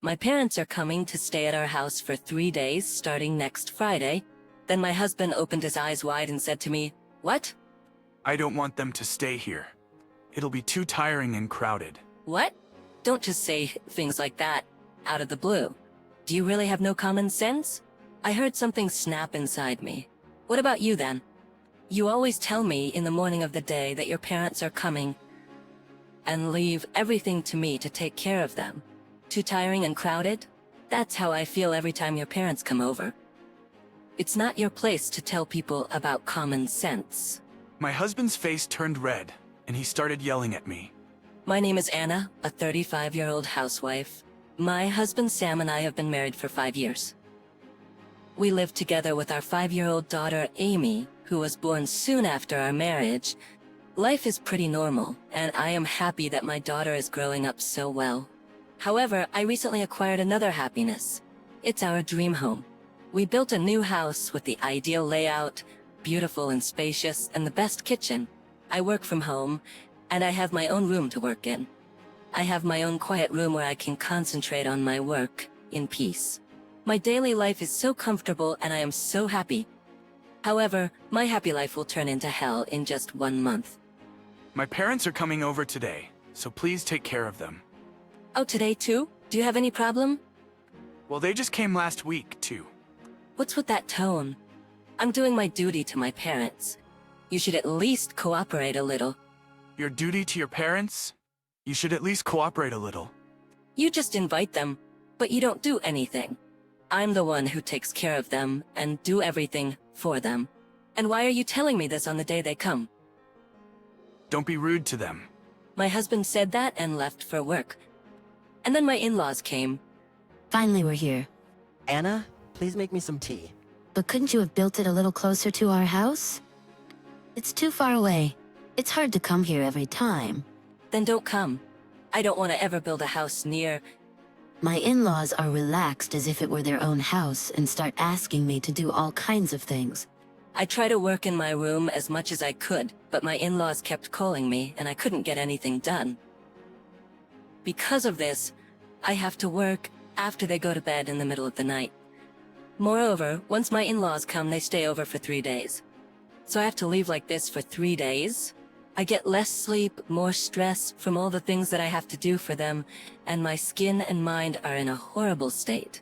My parents are coming to stay at our house for 3 days, starting next Friday. Then my husband opened his eyes wide and said to me, "What? I don't want them to stay here. It'll be too tiring and crowded. What? Don't just say things like that, out of the blue. Do you really have no common sense?" I heard something snap inside me. What about you then? You always tell me in the morning of the day that your parents are coming and leave everything to me to take care of them. Too tiring and crowded? That's how I feel every time your parents come over. It's not your place to tell people about common sense. My husband's face turned red, and he started yelling at me. My name is Anna, a 35-year-old housewife. My husband Sam and I have been married for 5 years. We live together with our 5-year-old daughter Amy, who was born soon after our marriage. Life is pretty normal, and I am happy that my daughter is growing up so well. However, I recently acquired another happiness. It's our dream home. We built a new house with the ideal layout, beautiful and spacious, and the best kitchen. I work from home, and I have my own room to work in. I have my own quiet room where I can concentrate on my work in peace. My daily life is so comfortable and I am so happy. However, my happy life will turn into hell in just 1 month. My parents are coming over today, so please take care of them. Oh, today too? Do you have any problem? Well, they just came last week, too. What's with that tone? I'm doing my duty to my parents. You should at least cooperate a little. Your duty to your parents? You should at least cooperate a little. You just invite them, but you don't do anything. I'm the one who takes care of them and do everything for them. And why are you telling me this on the day they come? Don't be rude to them. My husband said that and left for work. And then my in-laws came. Finally, we're here. Anna, please make me some tea. But couldn't you have built it a little closer to our house? It's too far away. It's hard to come here every time. Then don't come. I don't want to ever build a house near... My in-laws are relaxed as if it were their own house and start asking me to do all kinds of things. I tried to work in my room as much as I could, but my in-laws kept calling me and I couldn't get anything done. Because of this, I have to work after they go to bed in the middle of the night. Moreover, once my in-laws come, they stay over for 3 days. So I have to leave like this for 3 days. I get less sleep, more stress from all the things that I have to do for them, and my skin and mind are in a horrible state.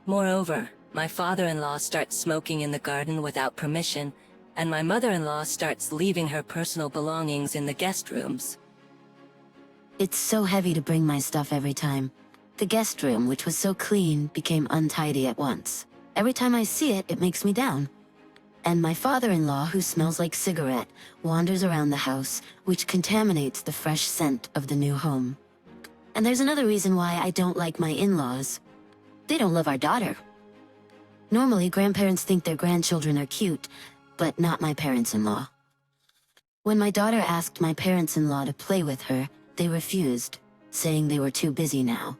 Moreover, my father-in-law starts smoking in the garden without permission, and my mother-in-law starts leaving her personal belongings in the guest rooms. It's so heavy to bring my stuff every time. The guest room, which was so clean, became untidy at once. Every time I see it, it makes me down. And my father-in-law, who smells like cigarette, wanders around the house, which contaminates the fresh scent of the new home. And there's another reason why I don't like my in-laws. They don't love our daughter. Normally, grandparents think their grandchildren are cute, but not my parents-in-law. When my daughter asked my parents-in-law to play with her, they refused, saying they were too busy now.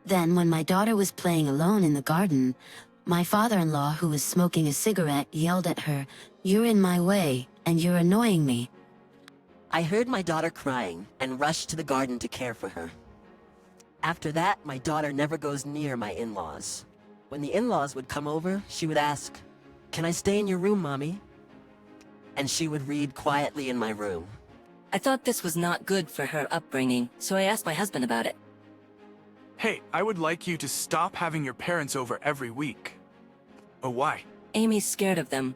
Then, when my daughter was playing alone in the garden, my father-in-law, who was smoking a cigarette, yelled at her, "You're in my way, and you're annoying me." I heard my daughter crying and rushed to the garden to care for her. After that, my daughter never goes near my in-laws. When the in-laws would come over, she would ask, "Can I stay in your room, Mommy?" And she would read quietly in my room. I thought this was not good for her upbringing, so I asked my husband about it. Hey, I would like you to stop having your parents over every week. Oh, why? Amy's scared of them.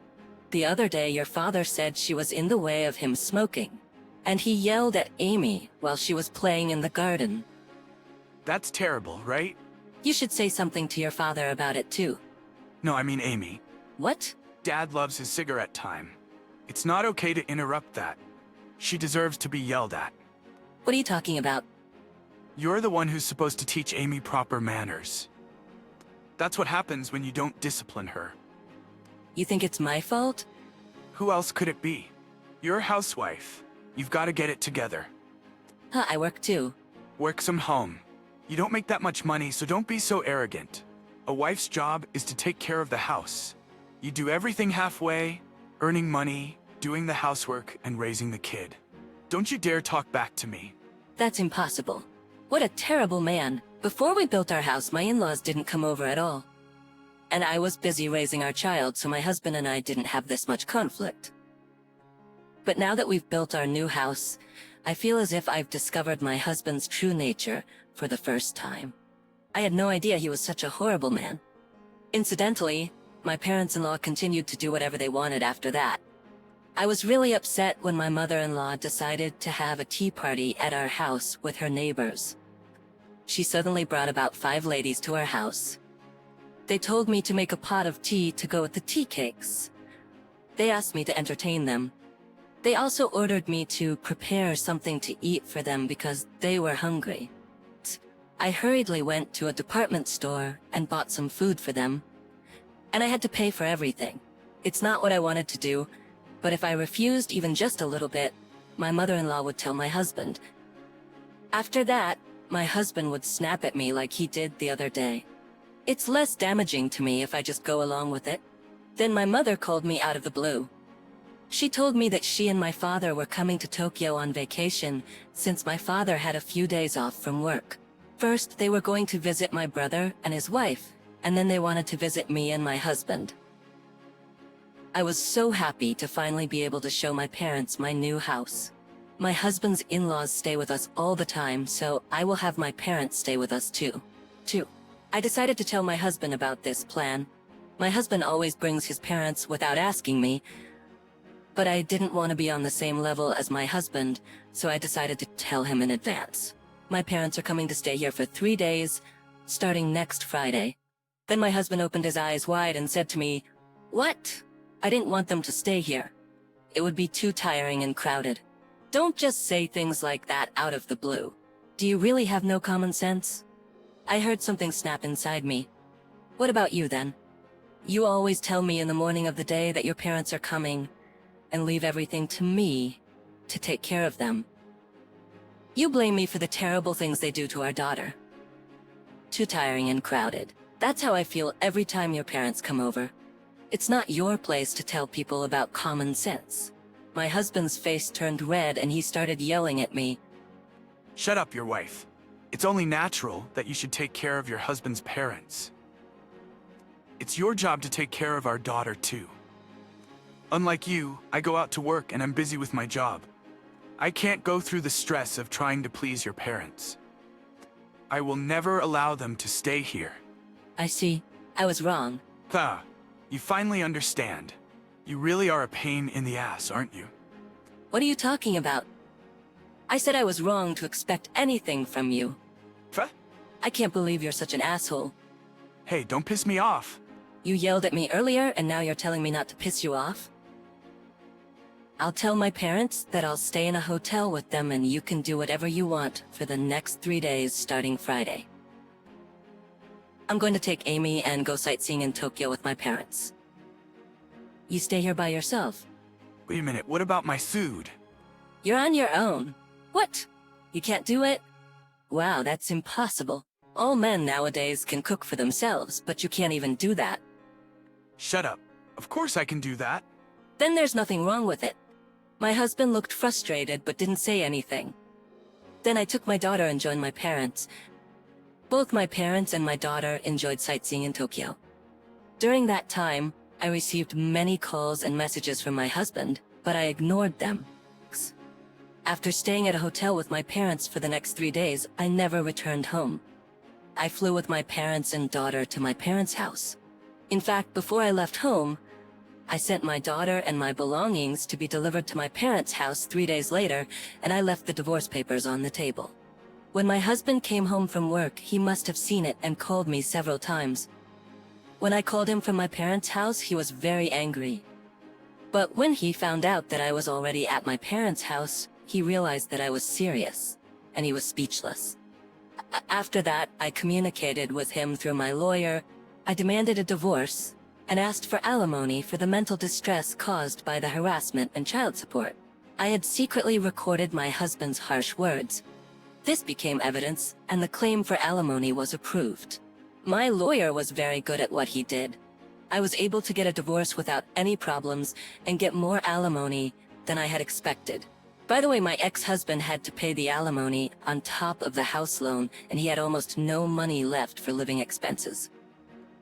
The other day, your father said she was in the way of him smoking, and he yelled at Amy while she was playing in the garden. That's terrible, right? You should say something to your father about it too. No, I mean Amy. What? Dad loves his cigarette time. It's not okay to interrupt that. She deserves to be yelled at. What are you talking about? You're the one who's supposed to teach Amy proper manners. That's what happens when you don't discipline her. You think it's my fault? Who else could it be? You're a housewife. You've got to get it together. Huh, I work too. Work some home. You don't make that much money, so don't be so arrogant. A wife's job is to take care of the house. You do everything halfway, earning money, doing the housework, and raising the kid. Don't you dare talk back to me. That's impossible. What a terrible man. Before we built our house, my in-laws didn't come over at all. And I was busy raising our child, so my husband and I didn't have this much conflict. But now that we've built our new house, I feel as if I've discovered my husband's true nature for the first time. I had no idea he was such a horrible man. Incidentally, my parents-in-law continued to do whatever they wanted after that. I was really upset when my mother-in-law decided to have a tea party at our house with her neighbors. She suddenly brought about 5 ladies to our house. They told me to make a pot of tea to go with the tea cakes. They asked me to entertain them. They also ordered me to prepare something to eat for them because they were hungry. I hurriedly went to a department store and bought some food for them. And I had to pay for everything. It's not what I wanted to do, but if I refused even just a little bit, my mother-in-law would tell my husband. After that, my husband would snap at me like he did the other day. It's less damaging to me if I just go along with it. Then my mother called me out of the blue. She told me that she and my father were coming to Tokyo on vacation since my father had a few days off from work. First, they were going to visit my brother and his wife, and then they wanted to visit me and my husband. I was so happy to finally be able to show my parents my new house. My husband's in-laws stay with us all the time, so I will have my parents stay with us too. I decided to tell my husband about this plan. My husband always brings his parents without asking me, but I didn't want to be on the same level as my husband, so I decided to tell him in advance. My parents are coming to stay here for 3 days, starting next Friday. Then my husband opened his eyes wide and said to me, "What? I didn't want them to stay here. It would be too tiring and crowded." Don't just say things like that out of the blue. Do you really have no common sense? I heard something snap inside me. What about you then? You always tell me in the morning of the day that your parents are coming, and leave everything to me to take care of them. You blame me for the terrible things they do to our daughter. Too tiring and crowded. That's how I feel every time your parents come over. It's not your place to tell people about common sense. My husband's face turned red and he started yelling at me. Shut up, your wife. It's only natural that you should take care of your husband's parents. It's your job to take care of our daughter too. Unlike you, I go out to work and I'm busy with my job. I can't go through the stress of trying to please your parents. I will never allow them to stay here. I see. I was wrong. You finally understand. You really are a pain in the ass, aren't you? What are you talking about? I said I was wrong to expect anything from you. I can't believe you're such an asshole. Hey, don't piss me off. You yelled at me earlier and now you're telling me not to piss you off? I'll tell my parents that I'll stay in a hotel with them and you can do whatever you want for the next 3 days starting Friday. I'm going to take Amy and go sightseeing in Tokyo with my parents. You stay here by yourself. Wait a minute, what about my food? You're on your own. What? You can't do it? Wow, that's impossible. All men nowadays can cook for themselves, but you can't even do that. Shut up. Of course I can do that. Then there's nothing wrong with it. My husband looked frustrated but didn't say anything. Then I took my daughter and joined my parents. Both my parents and my daughter enjoyed sightseeing in Tokyo. During that time, I received many calls and messages from my husband, but I ignored them. After staying at a hotel with my parents for the next 3 days, I never returned home. I flew with my parents and daughter to my parents' house. In fact, before I left home, I sent my daughter and my belongings to be delivered to my parents' house 3 days later, and I left the divorce papers on the table. When my husband came home from work, he must have seen it and called me several times. When I called him from my parents' house, he was very angry. But when he found out that I was already at my parents' house, he realized that I was serious, and he was speechless. After that, I communicated with him through my lawyer. I demanded a divorce and asked for alimony for the mental distress caused by the harassment and child support. I had secretly recorded my husband's harsh words. This became evidence, and the claim for alimony was approved. My lawyer was very good at what he did. I was able to get a divorce without any problems and get more alimony than I had expected. By the way, my ex-husband had to pay the alimony on top of the house loan, and he had almost no money left for living expenses.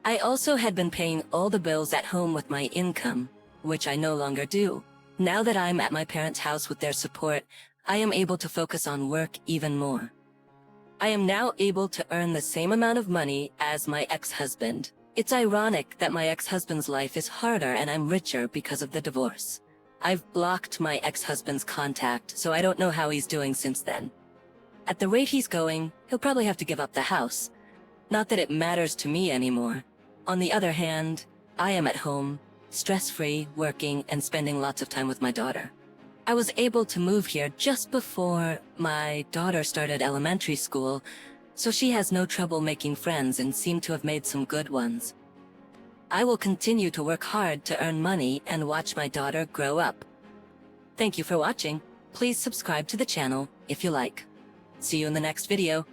I also had been paying all the bills at home with my income, which I no longer do. Now that I'm at my parents' house with their support, I am able to focus on work even more. I am now able to earn the same amount of money as my ex-husband. It's ironic that my ex-husband's life is harder and I'm richer because of the divorce. I've blocked my ex-husband's contact, so I don't know how he's doing since then. At the rate he's going, he'll probably have to give up the house. Not that it matters to me anymore. On the other hand, I am at home, stress-free, working, and spending lots of time with my daughter. I was able to move here just before my daughter started elementary school, so she has no trouble making friends and seemed to have made some good ones. I will continue to work hard to earn money and watch my daughter grow up. Thank you for watching. Please subscribe to the channel if you like. See you in the next video.